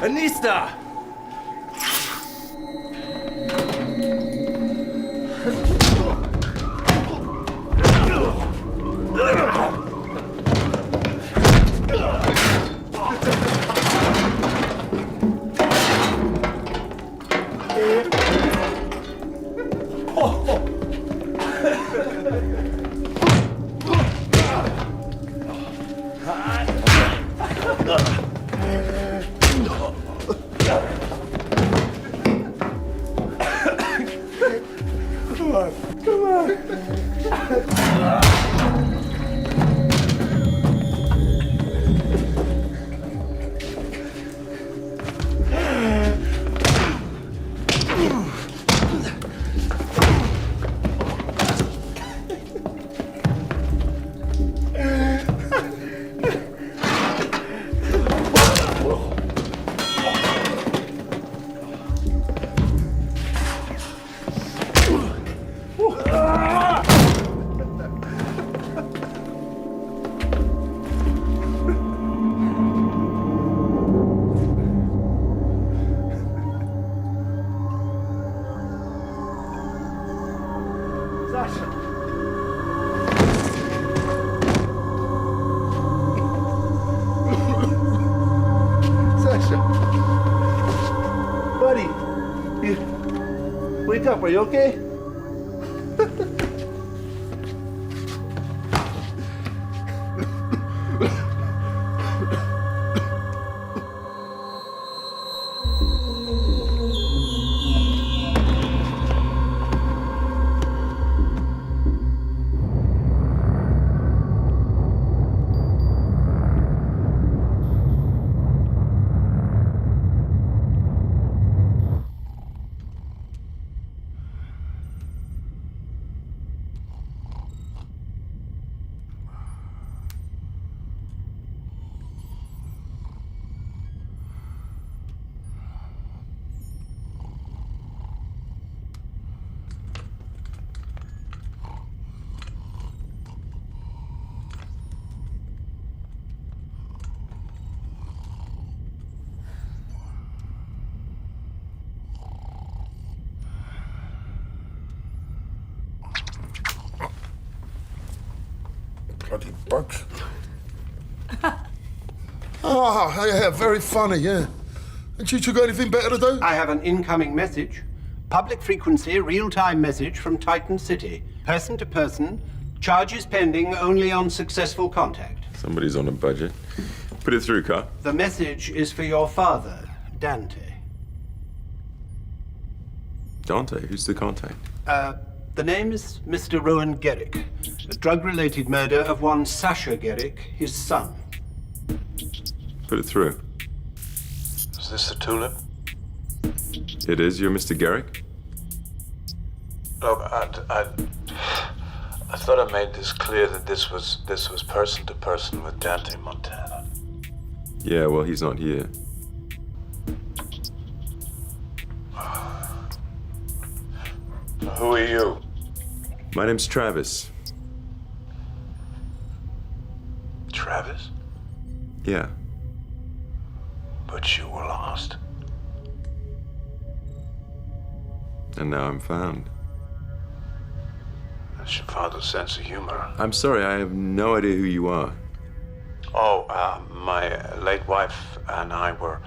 Anista! Wake up, are you okay? Bloody bugs. Oh, yeah, very funny, yeah. And you two got anything better to do? I have an incoming message. Public frequency, real-time message from Titan City. Person to person, charges pending only on successful contact. Somebody's on a budget. Put it through, Carl. The message is for your father, Dante. Dante? Who's the contact? The name is Mr. Rowan Garrick. A drug-related murder of one Sasha Garrick, his son. Put it through. Is this the Tulip? It is. You're Mr. Garrick? Look, I thought I made this clear that this was person to person with Dante Montana. Yeah, well, he's not here. Who are you? My name's Travis. Travis? Yeah. But you were lost. And now I'm found. That's your father's sense of humor. I'm sorry, I have no idea who you are. Oh, my late wife and I were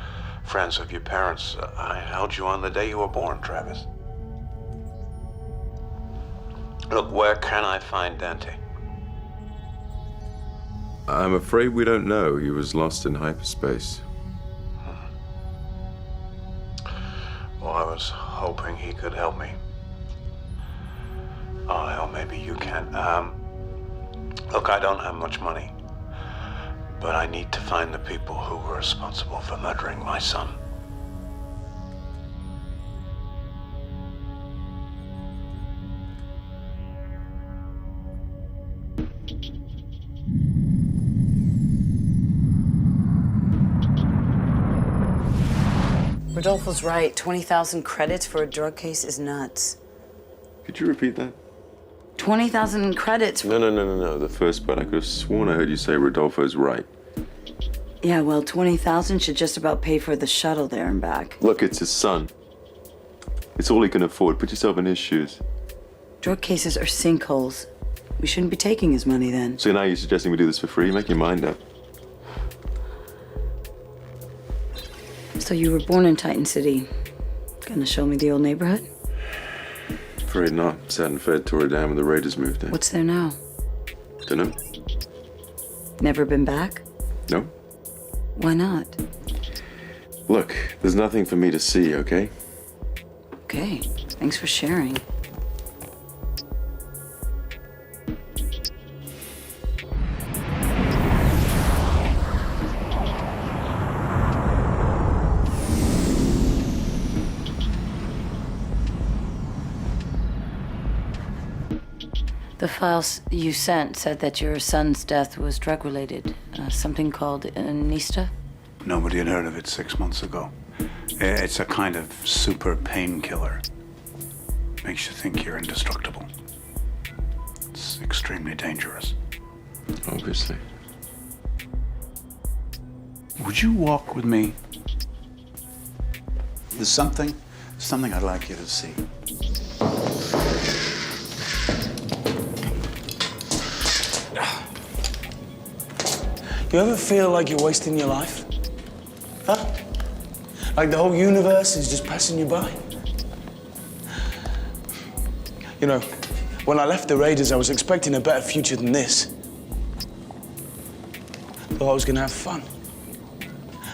friends of your parents. I held you on the day you were born, Travis. Look, where can I find Dante? I'm afraid we don't know. He was lost in hyperspace. Well, I was hoping he could help me. Oh, hell, maybe you can. Look, I don't have much money, but I need to find the people who were responsible for murdering my son. Rodolfo's right. 20,000 credits for a drug case is nuts. Could you repeat that? 20,000 credits. No. The first part. I could have sworn I heard you say Rodolfo's right. Yeah, well, 20,000 should just about pay for the shuttle there and back. Look, it's his son. It's all he can afford. Put yourself in his shoes. Drug cases are sinkholes. We shouldn't be taking his money then. So now you're suggesting we do this for free? Make your mind up. So you were born in Titan City. Gonna show me the old neighborhood? Afraid not. Sat and fed, tore it down when the Raiders moved in. What's there now? Dunno. Never been back? No? Why not? Look, there's nothing for me to see, okay? Okay, thanks for sharing. The files you sent said that your son's death was drug-related. Something called Anista? Nobody had heard of it 6 months ago. It's a kind of super painkiller. Makes you think you're indestructible. It's extremely dangerous. Obviously. Would you walk with me? There's something I'd like you to see. You ever feel like you're wasting your life? Huh? Like the whole universe is just passing you by? You know, when I left the Raiders, I was expecting a better future than this. Thought I was gonna have fun.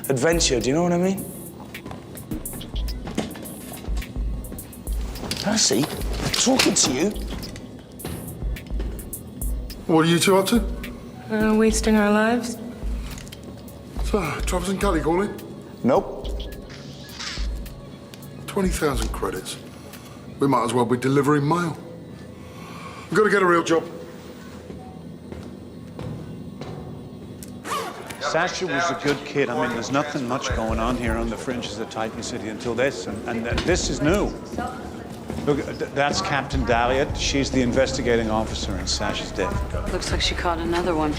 Adventure, do you know what I mean? Percy, I'm talking to you. What are you two up to? Wasting our lives? So, Travis and Kelly calling? Nope. 20,000 credits. We might as well be delivering mail. We've got to get a real job. Sasha was a good kid. I mean, there's nothing much going on here on the fringes of Titan City until this, and this is new. Look, that's Captain Dahlia. She's the investigating officer in Sasha's death. Looks like she caught another one.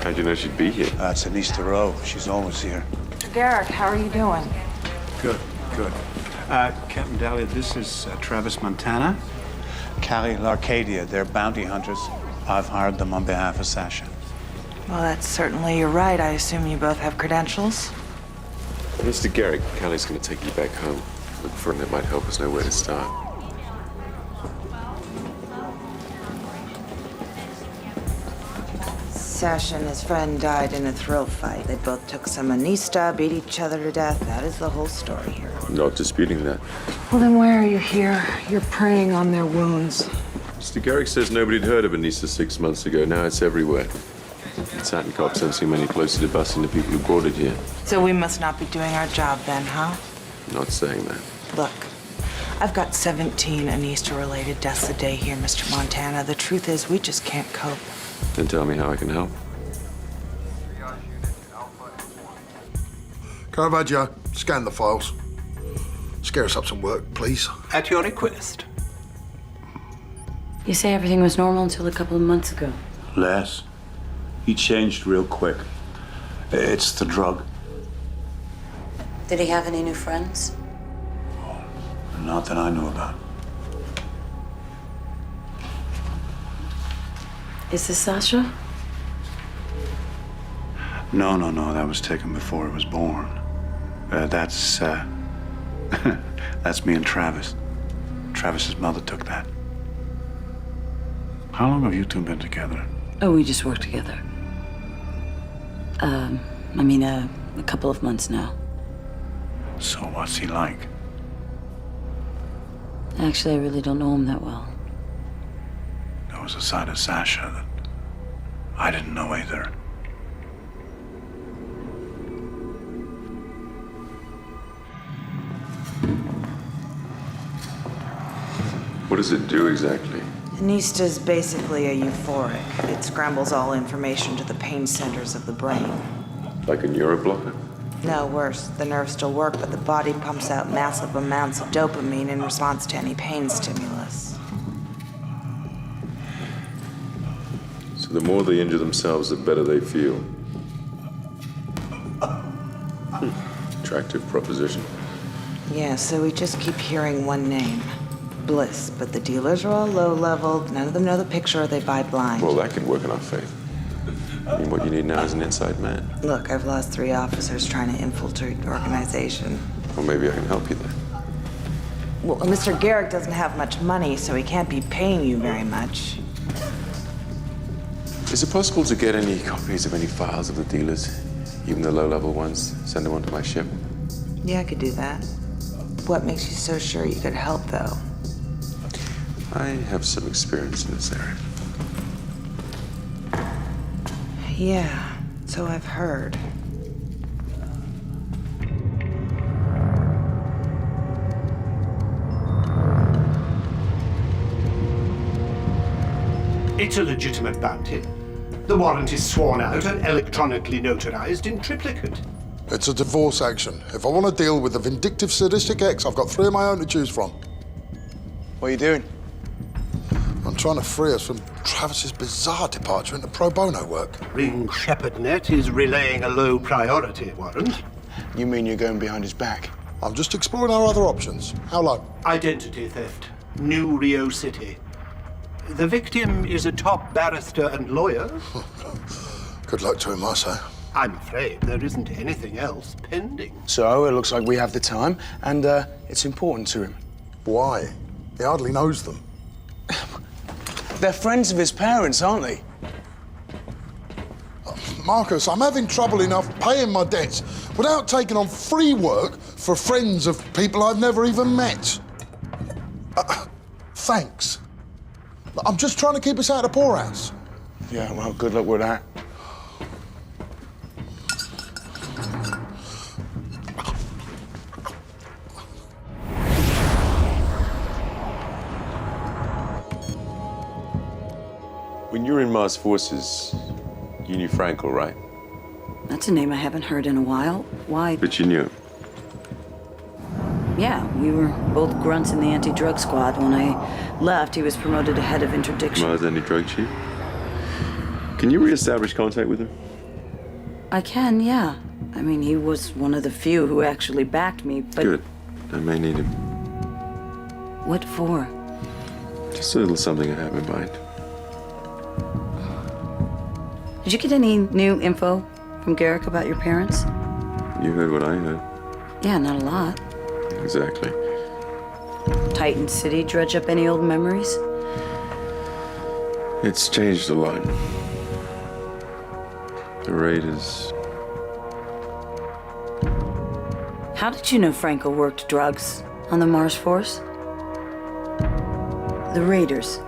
How'd you know she'd be here? That's Anista Rowe. She's always here. Garrick, how are you doing? Good. Captain Dahlia, this is Travis Montana. Callie Larcadia, they're bounty hunters. I've hired them on behalf of Sasha. Well, that's certainly your right. I assume you both have credentials. Mr. Garrick, Callie's going to take you back home. Look for him that might help us know where to start. Sasha and his friend died in a thrill fight. They both took some Anista, beat each other to death. That is the whole story here. Not disputing that. Well, then why are you here? You're preying on their wounds. Mr. Garrick says nobody'd heard of Anissa 6 months ago. Now it's everywhere. Satin cops don't seem any closer to busting the people who brought it here. So we must not be doing our job then, huh? Not saying that. Look, I've got 17 Anista-related deaths a day here, Mr. Montana. The truth is, we just can't cope. Then tell me how I can help. Caravaggio, scan the files. Scare us up some work, please. At your request. You say everything was normal until a couple of months ago. Les, he changed real quick. It's the drug. Did he have any new friends? Not that I know about. Is this Sasha? No, that was taken before it was born. That's me and Travis. Travis's mother took that. How long have you two been together? Oh, we just work together. A couple of months now. So what's he like? Actually, I really don't know him that well. There was a side of Sasha that I didn't know either. What does it do exactly? Anista's basically a euphoric. It scrambles all information to the pain centers of the brain. Like a neuroblocker? No, worse. The nerves still work, but the body pumps out massive amounts of dopamine in response to any pain stimulus. So the more they injure themselves, the better they feel. Attractive proposition. Yeah, so we just keep hearing one name. Bliss, but the dealers are all low level. None of them know the picture, they buy blind. Well, that could work in our favor. I mean, what you need now is an inside man. Look, I've lost 3 officers trying to infiltrate the organization. Well, maybe I can help you there. Well, Mr. Garrick doesn't have much money, so he can't be paying you very much. Is it possible to get any copies of any files of the dealers? Even the low-level ones? Send them onto my ship? Yeah, I could do that. What makes you so sure you could help, though? I have some experience in this area. Yeah, so I've heard. It's a legitimate bounty. The warrant is sworn out and electronically notarized in triplicate. It's a divorce action. If I want to deal with a vindictive, sadistic ex, I've got 3 of my own to choose from. What are you doing? I'm trying to free us from Travis's bizarre departure into pro bono work. Ring Shepherdnet is relaying a low priority warrant. You mean you're going behind his back? I'm just exploring our other options. How low? Identity theft. New Rio City. The victim is a top barrister and lawyer. Good luck to him, I say. I'm afraid there isn't anything else pending. So it looks like we have the time, and it's important to him. Why? He hardly knows them. They're friends of his parents, aren't they? Marcus, I'm having trouble enough paying my debts without taking on free work for friends of people I've never even met. Thanks. I'm just trying to keep us out of the poorhouse. Yeah, well, good luck with that. When you were in Mars Forces, you knew Frankel, right? That's a name I haven't heard in a while. Why? But you knew. Yeah, we were both grunts in the anti-drug squad. When I left, he was promoted to head of interdiction. Mars anti-drug chief? Can you reestablish contact with him? I can, yeah. I mean, he was one of the few who actually backed me, but... Good. I may need him. What for? Just a little something I have in mind. Did you get any new info from Garrick about your parents? You heard what I heard. Yeah, not a lot. Exactly. Titan City dredge up any old memories? It's changed a lot. The Raiders. How did you know Frankel worked drugs on the Mars Force? The Raiders.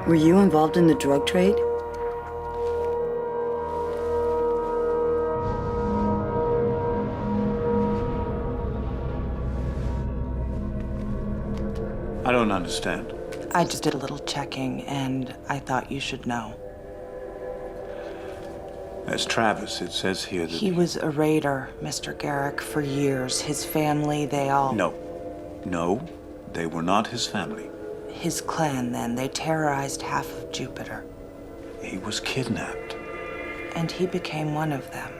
Were you involved in the drug trade? I don't understand. I just did a little checking, and I thought you should know. As Travis, it says here that... He was a raider, Mr. Garrick, for years. His family, they all... No, they were not his family. His clan, then. They terrorized half of Jupiter. He was kidnapped. And he became one of them.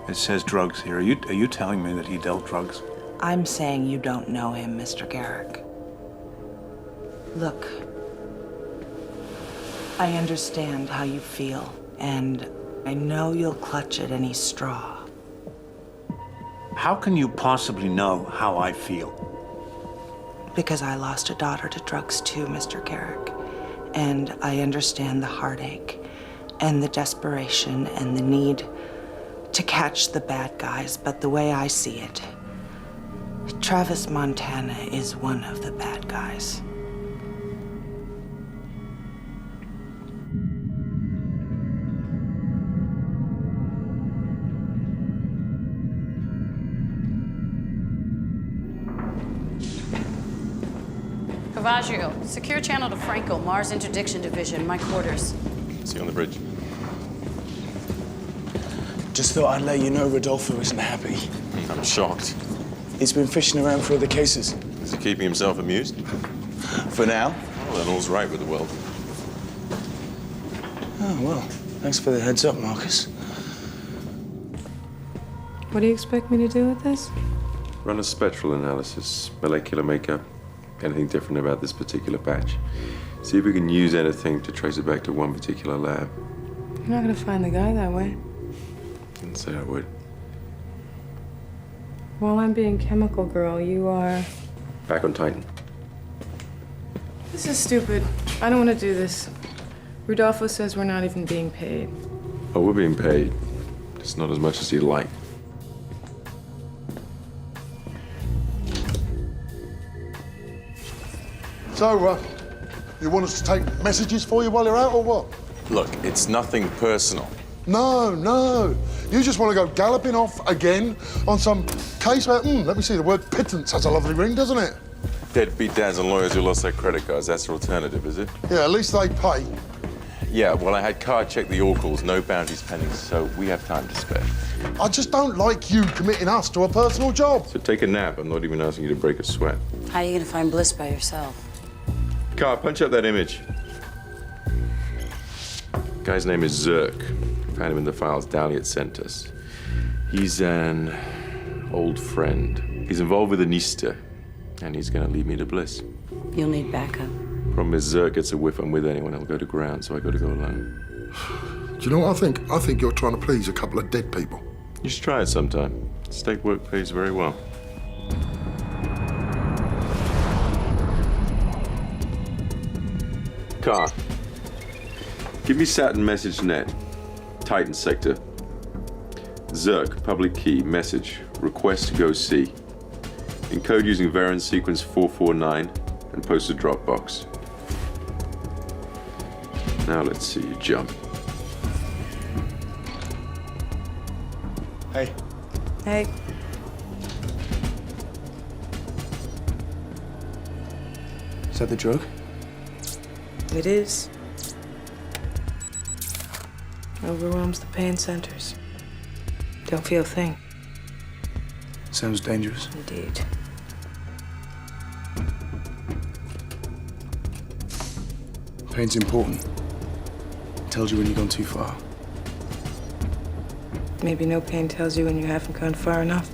It says drugs here. Are you telling me that he dealt drugs? I'm saying you don't know him, Mr. Garrick. Look, I understand how you feel, and I know you'll clutch at any straw. How can you possibly know how I feel? Because I lost a daughter to drugs too, Mr. Garrick. And I understand the heartache and the desperation and the need to catch the bad guys. But the way I see it, Travis Montana is one of the bad guys. Cavaggio, secure channel to Franco, Mars Interdiction Division, my quarters. See you on the bridge. Just thought I'd let you know Rodolfo isn't happy. I'm shocked. He's been fishing around for other cases. Is he keeping himself amused? For now. Well, then all's right with the world. Oh, well, thanks for the heads up, Marcus. What do you expect me to do with this? Run a spectral analysis, molecular makeup, anything different about this particular batch. See if we can use anything to trace it back to one particular lab. You're not gonna find the guy that way. Didn't say I would. While I'm being chemical girl, you are... Back on Titan. This is stupid. I don't want to do this. Rodolfo says we're not even being paid. Oh, we're being paid. Just not as much as you'd like. So, you want us to take messages for you while you're out, or what? Look, it's nothing personal. No, no. You just want to go galloping off again on some case where, let me see, the word pittance has a lovely ring, doesn't it? Deadbeat dads and lawyers who lost their credit cards, that's the alternative, is it? Yeah, at least they pay. Yeah, well, I had card check the oracles, no bounties pending, so we have time to spare. I just don't like you committing us to a personal job. So take a nap. I'm not even asking you to break a sweat. How are you gonna find Bliss by yourself? Car, punch up that image. Guy's name is Zirk. Found him in the files Dahliat sent us. He's an old friend. He's involved with Anista, and he's gonna lead me to Bliss. You'll need backup. Problem is, Zirk gets a whiff I'm with anyone, he'll go to ground, so I gotta go alone. Do you know what I think? I think you're trying to please a couple of dead people. You should try it sometime. State work pays very well. Car, give me Saturn message net, Titan sector. Zirk, public key, message, request to go see. Encode using variant sequence 449 and post to Dropbox. Now let's see you jump. Hey. Hey. Is that the drug? It is. Overwhelms the pain centers. Don't feel a thing. Sounds dangerous. Indeed. Pain's important. Tells you when you've gone too far. Maybe no pain tells you when you haven't gone far enough.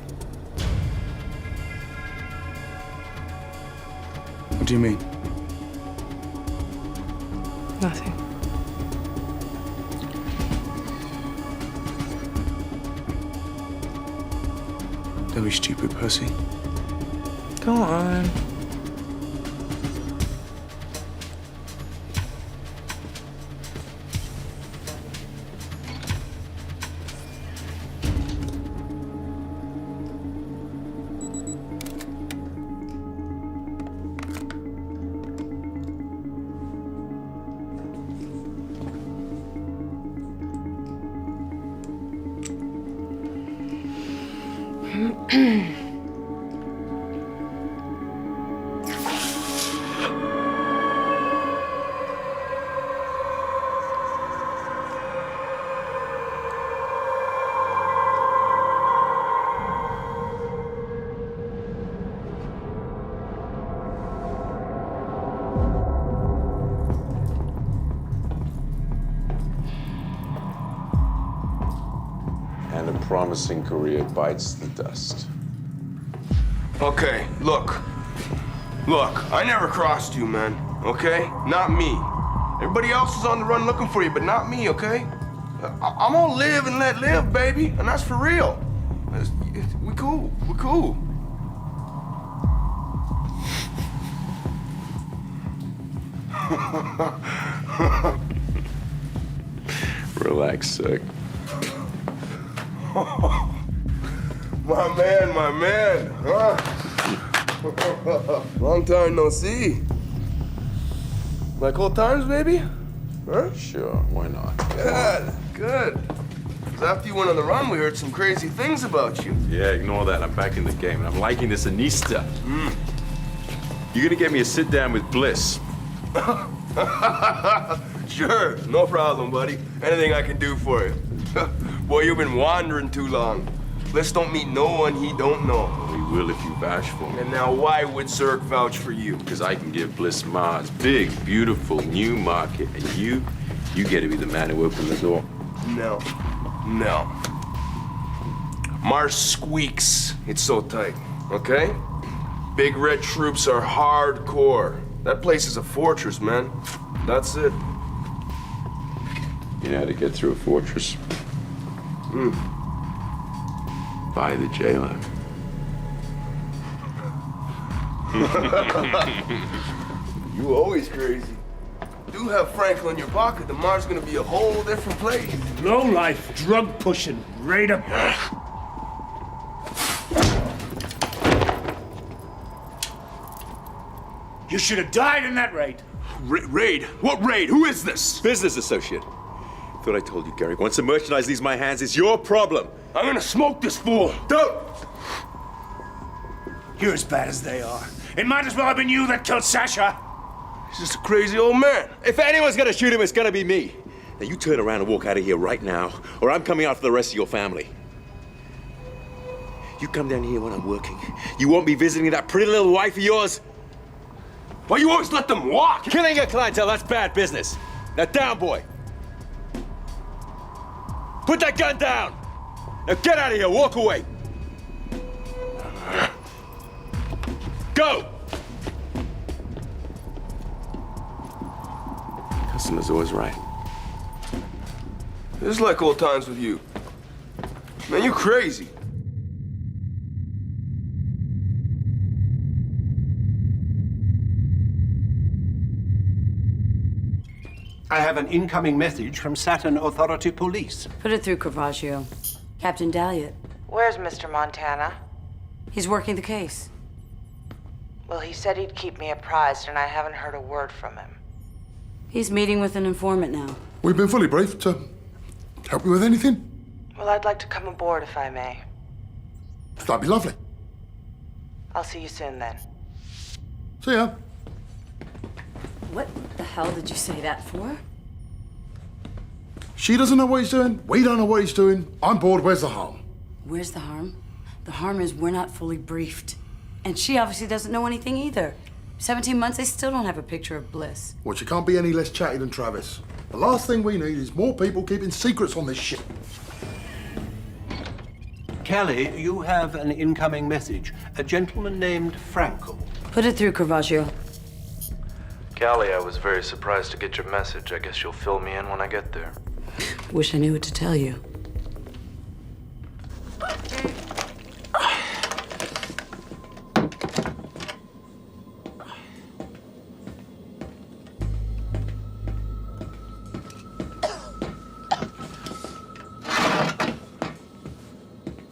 What do you mean? Nothing. Don't be stupid, Percy. Go on. And a promising career bites the dust. Okay, look. Look, I never crossed you, man, okay? Not me. Everybody else is on the run looking for you, but not me, okay? I'm gonna live and let live, baby, and that's for real. We cool. We're cool. Relax, Zerk. My man, huh? Long time no see. Like old times, baby? Huh? Sure, why not? Good. 'Cause after you went on the run, we heard some crazy things about you. Yeah, ignore that. I'm back in the game, and I'm liking this Anista. You're gonna get me a sit down with Bliss. Sure, no problem, buddy. Anything I can do for you. Boy, you've been wandering too long. Bliss don't meet no one he don't know. We will if you vouch for me. And now why would Zerk vouch for you? Because I can give Bliss Mars big, beautiful new market, and you get to be the man who opened the door. No. Mars squeaks. It's so tight, okay? Big red troops are hardcore. That place is a fortress, man. That's it. You know how to get through a fortress? By the jailer. You always crazy. Do have Frankel in your pocket, the Mars gonna be a whole different place. Low-life, drug-pushing, raider. You should have died in that raid. Raid? What raid? Who is this? Business associate. Thought I told you, Garrick. Once the merchandise leaves my hands, it's your problem. I'm gonna smoke this fool. Don't! You're as bad as they are. It might as well have been you that killed Sasha. He's just a crazy old man. If anyone's gonna shoot him, it's gonna be me. Now you turn around and walk out of here right now, or I'm coming out for the rest of your family. You come down here when I'm working. You won't be visiting that pretty little wife of yours. Why you always let them walk? Killing a clientele, that's bad business. Now down, boy. Put that gun down. Now get out of here, walk away. Go! Customer's always right. This is like old times with you. Man, you crazy. I have an incoming message from Saturn Authority Police. Put it through, Caravaggio. Captain Dahlia. Where's Mr. Montana? He's working the case. Well, he said he'd keep me apprised, and I haven't heard a word from him. He's meeting with an informant now. We've been fully briefed. Help you with anything? Well, I'd like to come aboard if I may. That'd be lovely. I'll see you soon then. See ya. What the hell did you say that for? She doesn't know what he's doing. We don't know what he's doing. I'm bored. Where's the harm? Where's the harm? The harm is we're not fully briefed. And she obviously doesn't know anything either. 17 months, they still don't have a picture of Bliss. Well, she can't be any less chatty than Travis. The last thing we need is more people keeping secrets on this shit. Kelly, you have an incoming message. A gentleman named Frankel. Put it through, Caravaggio. Callie, I was very surprised to get your message. I guess you'll fill me in when I get there. Wish I knew what to tell you.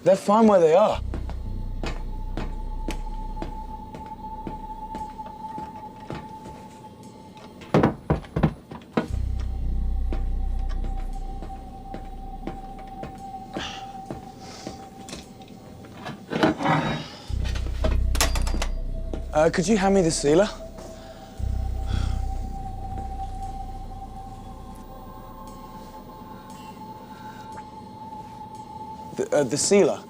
They're fine where they are. Could you hand me the sealer? The sealer.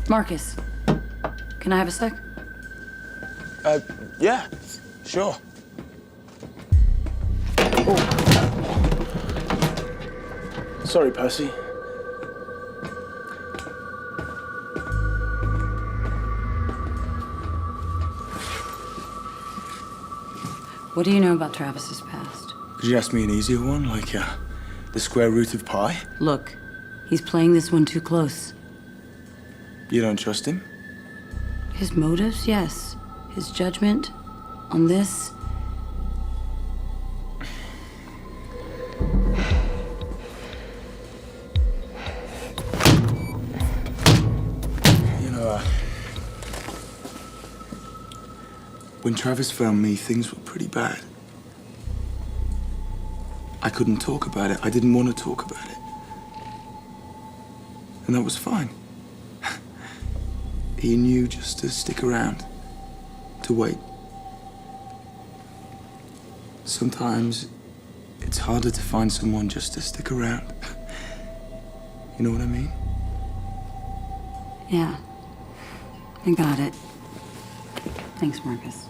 Marcus, can I have a sec? Yeah, sure. Sorry, Percy. What do you know about Travis's past? Could you ask me an easier one, like the square root of pi? Look, he's playing this one too close. You don't trust him? His motives, yes. His judgment on this. You know, when Travis found me, things were pretty bad. I couldn't talk about it. I didn't want to talk about it. And that was fine. He knew just to stick around, to wait. Sometimes it's harder to find someone just to stick around. You know what I mean? Yeah. I got it. Thanks, Marcus.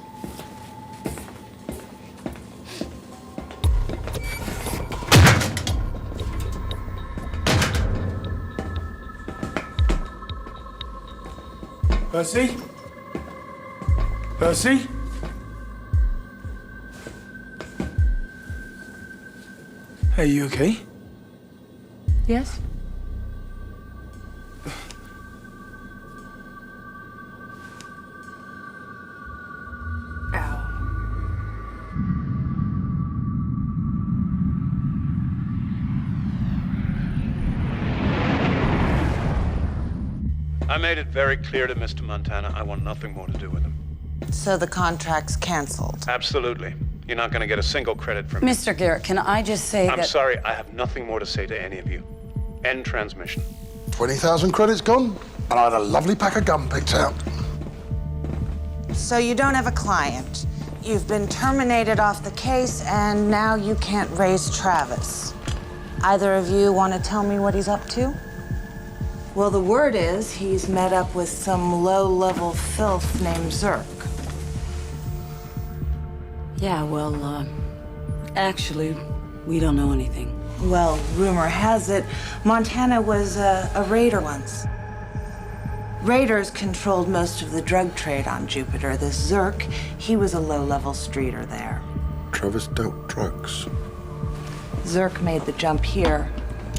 Percy? Percy? Hey, you okay? Yes? Ow. I made it very clear to Mr. Montana I want nothing more to do with him. So the contract's canceled. Absolutely. You're not going to get a single credit from me. Mr. Garrett, can I just say I'm that... sorry, I have nothing more to say to any of you. End transmission. 20,000 credits gone, and I had a lovely pack of gum picked out. So you don't have a client. You've been terminated off the case, and now you can't raise Travis. Either of you want to tell me what he's up to? Well, the word is he's met up with some low-level filth named Zirk. Yeah, well, actually, we don't know anything. Well, rumor has it, Montana was a raider once. Raiders controlled most of the drug trade on Jupiter. This Zirk, he was a low-level streeter there. Travis dealt drugs. Zirk made the jump here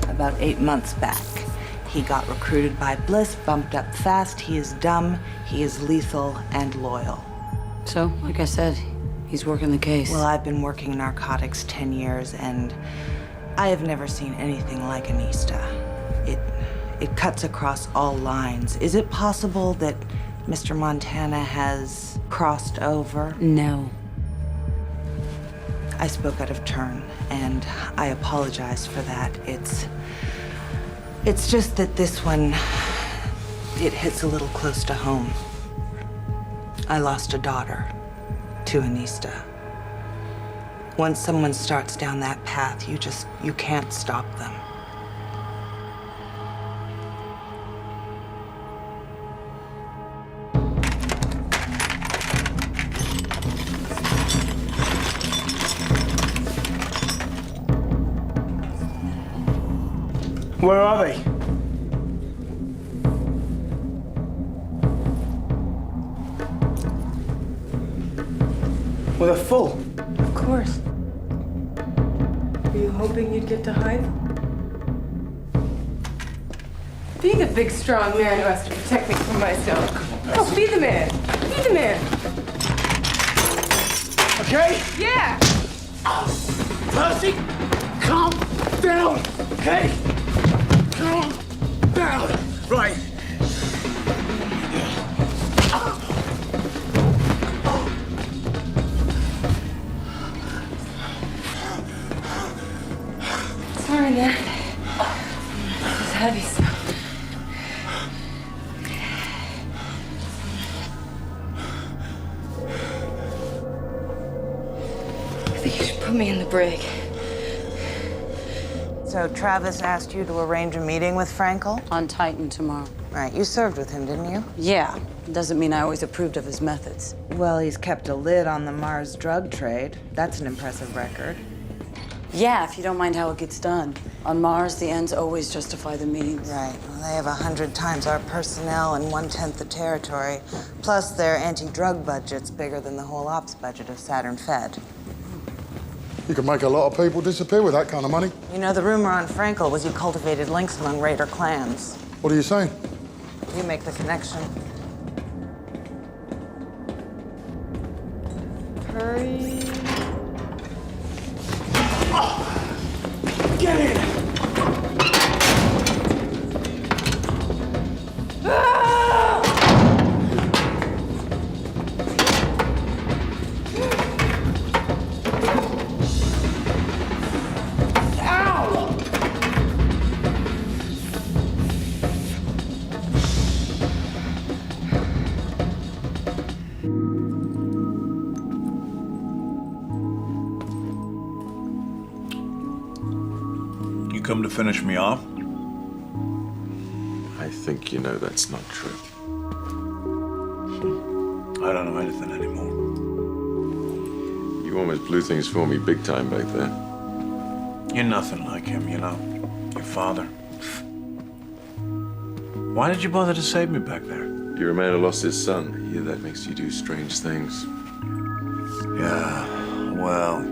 about 8 months back. He got recruited by Bliss, bumped up fast. He is dumb, he is lethal, and loyal. So, like I said, he's working the case. Well, I've been working narcotics 10 years, and I have never seen anything like Anista. It cuts across all lines. Is it possible that Mr. Montana has crossed over? No. I spoke out of turn, and I apologize for that. It's just that this one, it hits a little close to home. I lost a daughter to Anista. Once someone starts down that path, you can't stop them. Where are they? Well, they're full. Of course. Were you hoping you'd get to hide? Be the big, strong man who has to protect me from myself. Oh, be the man. Be the man. Okay? Yeah. Percy, calm down, okay? Calm down. Right. Sorry, man. This is heavy stuff. I think you should put me in the brig. So Travis asked you to arrange a meeting with Frankel? On Titan tomorrow. Right, you served with him, didn't you? Yeah. Doesn't mean I always approved of his methods. Well, he's kept a lid on the Mars drug trade. That's an impressive record. Yeah, if you don't mind how it gets done. On Mars, the ends always justify the means. Right. Well, they have 100 times our personnel and 1/10 the territory. Plus, their anti-drug budget's bigger than the whole ops budget of Saturn Fed. You can make a lot of people disappear with that kind of money. You know, the rumor on Frankel was you cultivated links among Raider clans. What are you saying? You make the connection. Hurry. Get in! You come to finish me off? I think you know that's not true. I don't know anything anymore. You almost blew things for me big time back there. You're nothing like him, you know. Your father. Why did you bother to save me back there? You're a man who lost his son. I hear that makes you do strange things. Yeah, well...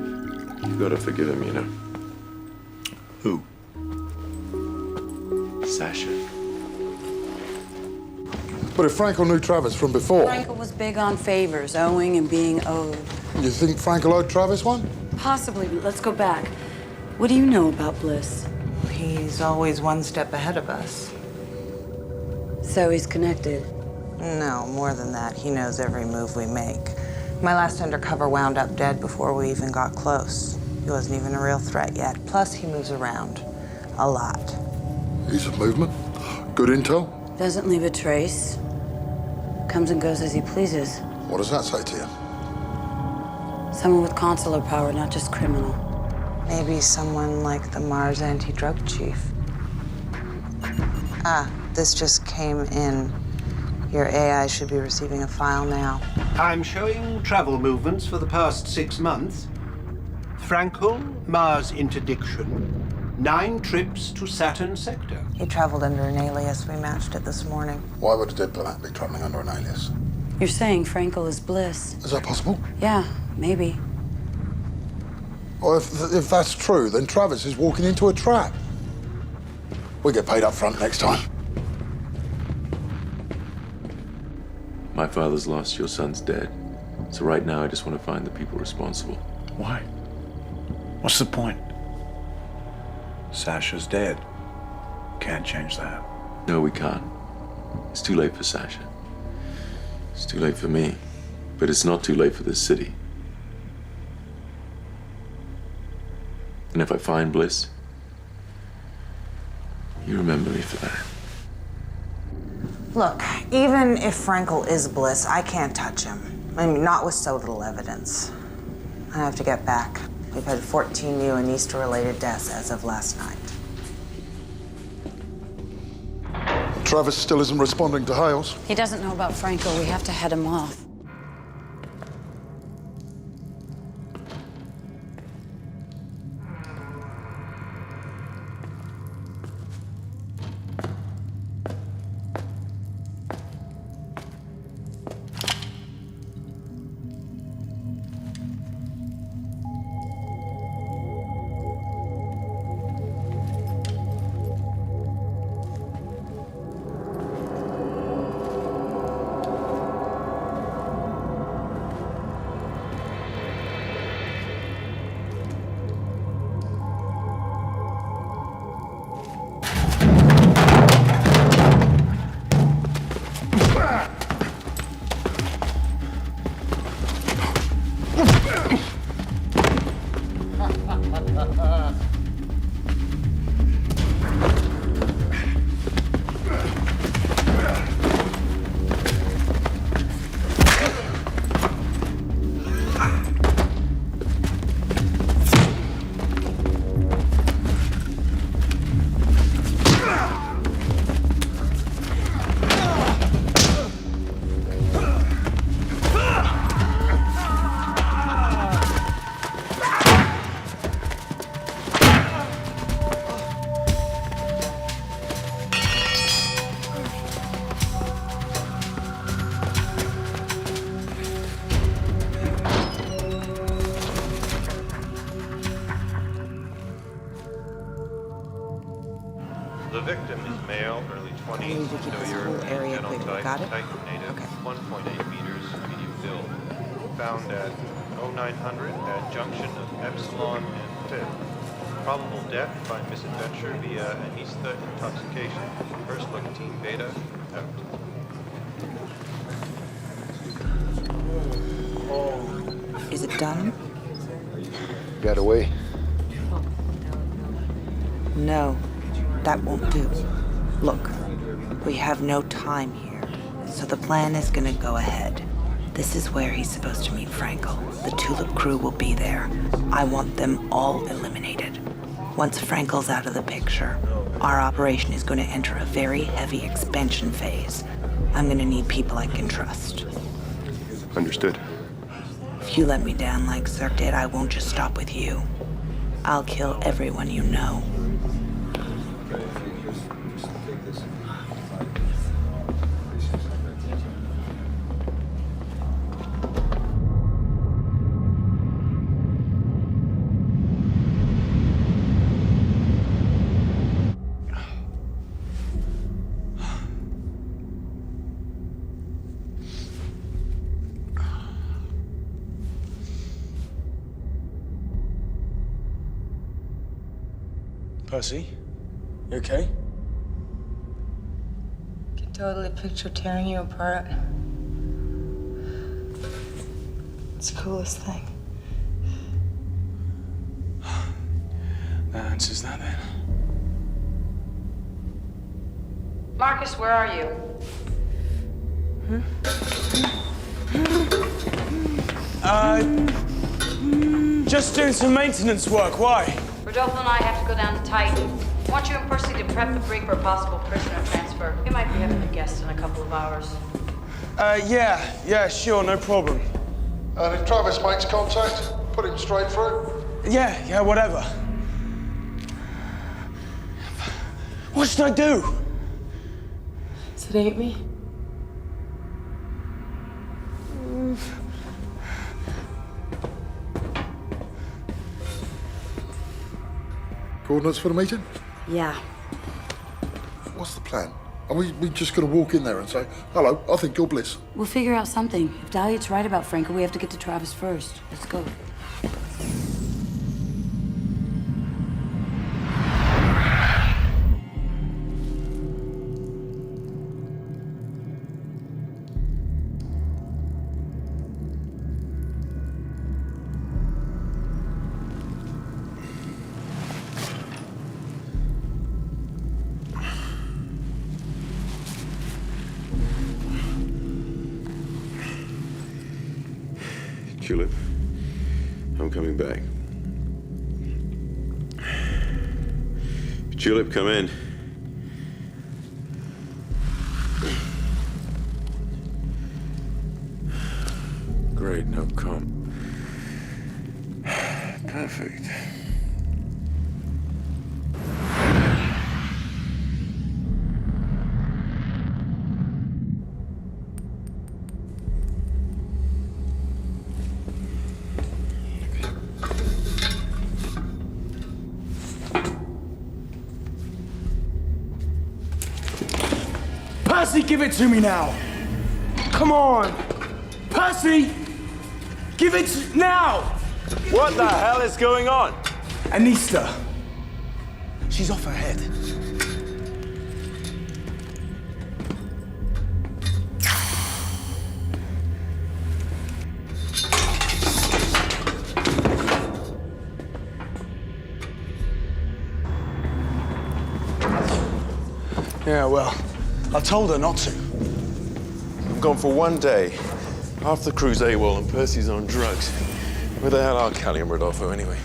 You gotta forgive him, you know. Who? Sasha. But if Frankel knew Travis from before, Frankel was big on favors, owing and being owed. you think Frankel owed Travis one? Possibly, but let's go back. What do you know about Bliss? He's always one step ahead of us. So he's connected. No, more than that. He knows every move we make. My last undercover wound up dead before we even got close. He wasn't even a real threat yet. Plus, he moves around. A lot. Ease of movement. Good intel. Doesn't leave a trace. Comes and goes as he pleases. What does that say to you? Someone with consular power, not just criminal. Maybe someone like the Mars anti-drug chief. Ah, this just came in. Your AI should be receiving a file now. I'm showing travel movements for the past 6 months. Frankel, Mars interdiction. 9 trips to Saturn sector. He traveled under an alias. We matched it this morning. Why would a diplomat be traveling under an alias? You're saying Frankel is Bliss? Is that possible? Yeah, maybe. Well, if that's true, then Travis is walking into a trap. We get paid up front next time. My father's lost, your son's dead. So right now, I just want to find the people responsible. Why? What's the point? Sasha's dead. Can't change that. No, we can't. It's too late for Sasha. It's too late for me. But it's not too late for this city. And if I find Bliss, you remember me for that. Look, even if Frankel is Bliss, I can't touch him. I mean, not with so little evidence. I have to get back. We've had 14 new and Easter-related deaths as of last night. Travis still isn't responding to hails. He doesn't know about Frankel. We have to head him off. male, early 20s, need to keep this whole area clear. genotype, Got it? Titan native, 1.8 meters, medium build. Found at 0900 at junction of Epsilon and 5th. Probable death by misadventure via anesthesia intoxication. First look Team Beta, out. Is it done? Got away. No, that won't do. Look, we have no time here, so the plan is gonna go ahead. This is where he's supposed to meet Frankel. The Tulip crew will be there. I want them all eliminated. Once Frankel's out of the picture, our operation is going to enter a very heavy expansion phase. I'm gonna need people I can trust. Understood. If you let me down like Zerk did, I won't just stop with you. I'll kill everyone you know. Percy, you okay? I can totally picture tearing you apart. It's the coolest thing. That answers that then. Marcus, where are you? Just doing some maintenance work. Why? Rodolfo and I have to go down to Titan. I want you and Percy to prep the brig for a possible prisoner transfer. We might be having a guest in a couple of hours. Yeah, sure, no problem. And if Travis makes contact, put him straight through. Yeah, whatever. What should I do? Sedate me? Coordinates for the meeting? Yeah. What's the plan? Are we just gonna walk in there and say, hello, I think you're Bliss? We'll figure out something. If Dahlia's right about Frankel, we have to get to Travis first. Let's go. Tulip, I'm coming back. Tulip, come in. Great, no comp. Perfect. Percy, give it to me now! Come on! Percy! Give it now! What the hell is going on? Anista. She's off her head. Yeah, well, I told her not to. I'm gone for 1 day. Half the crew's AWOL and Percy's on drugs. Where the hell are Callie and Rodolfo anyway?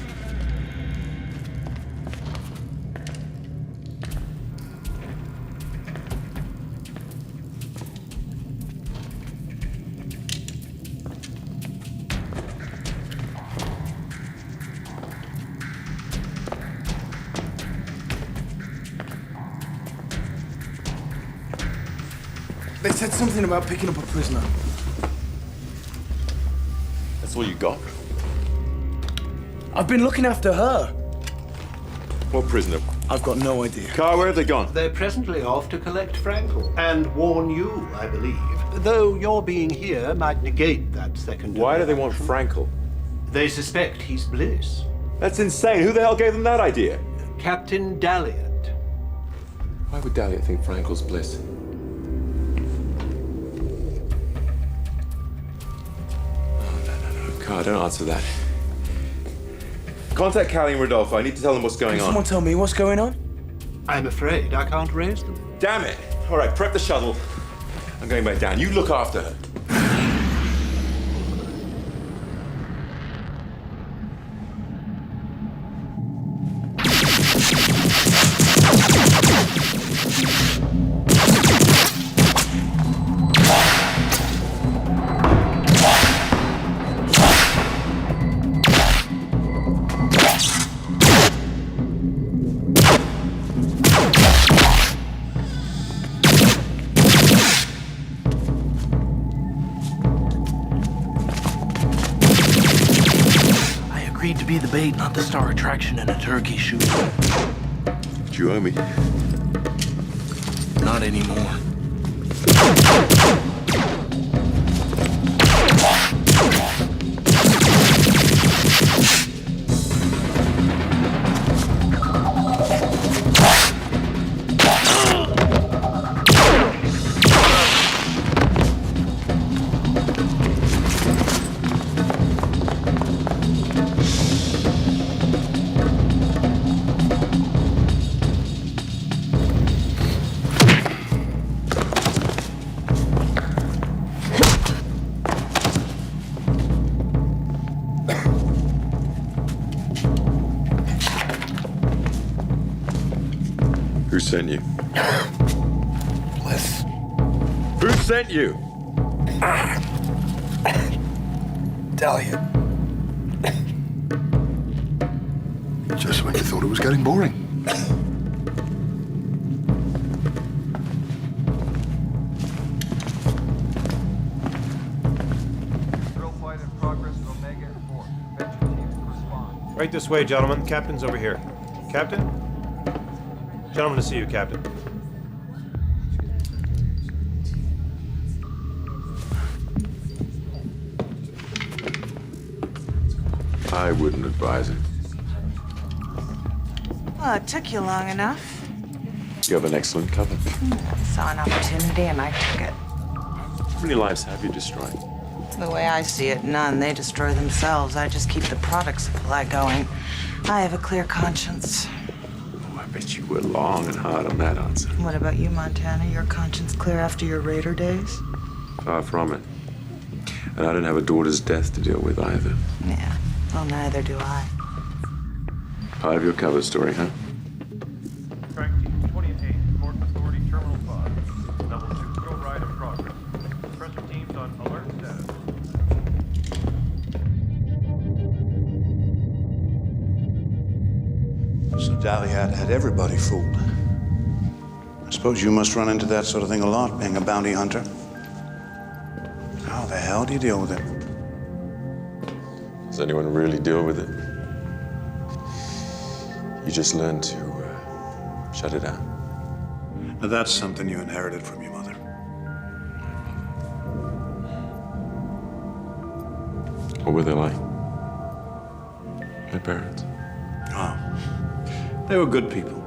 They said something about picking up a prisoner. That's all you got? I've been looking after her. What prisoner? I've got no idea. Carl, where have they gone? They're presently off to collect Frankel and warn you, I believe. Though your being here might negate that second. Why do they want Frankel? They suspect he's Bliss. That's insane. Who the hell gave them that idea? Captain Dalliot. Why would Dahlia think Frankel's Bliss? No, don't answer that. Contact Callie and Rodolfo. I need to tell them what's going on. Someone tell me what's going on? I'm afraid I can't raise them. Damn it! All right, prep the shuttle. I'm going back down. You look after her. To be the bait, not the star attraction in a turkey shoot. Do you owe me? Not anymore. Who sent you? Bliss. Who sent you? Dahlia. Just when you thought it was getting boring. Drill flight in progress at Omega and 4. Prevention teams to respond. Right this way, gentlemen. Captain's over here. Captain? Gentlemen to see you, Captain. I wouldn't advise it. Well, it took you long enough. You have an excellent cover. Saw an opportunity and I took it. How many lives have you destroyed? The way I see it, none. They destroy themselves. I just keep the product supply going. I have a clear conscience. I bet you were long and hard on that answer. What about you, Montana? Your conscience clear after your Raider days? Far from it. And I didn't have a daughter's death to deal with either. Yeah, well, neither do I. Part of your cover story, huh? Track Team 28, Port Authority Terminal 5. Level 2 drill ride in progress. Pressure teams on alert status. So Dahlia had everybody fooled. I suppose you must run into that sort of thing a lot, being a bounty hunter. How the hell do you deal with it? Does anyone really deal with it? You just learn to shut it out. Now that's something you inherited from your mother. What were they like? My parents. Oh. They were good people.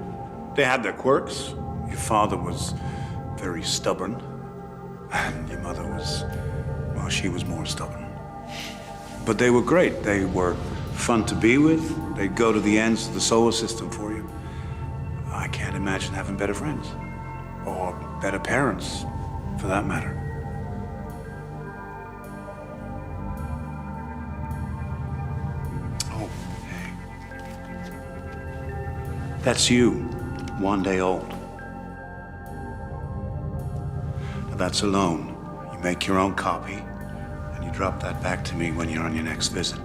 They had their quirks. Your father was very stubborn. And your mother was, well, she was more stubborn. But they were great. They were fun to be with. They'd go to the ends of the solar system for you. I can't imagine having better friends. Or better parents, for that matter. Oh, hey. That's you, 1 day old. Now that's a loan. You make your own copy, and you drop that back to me when you're on your next visit.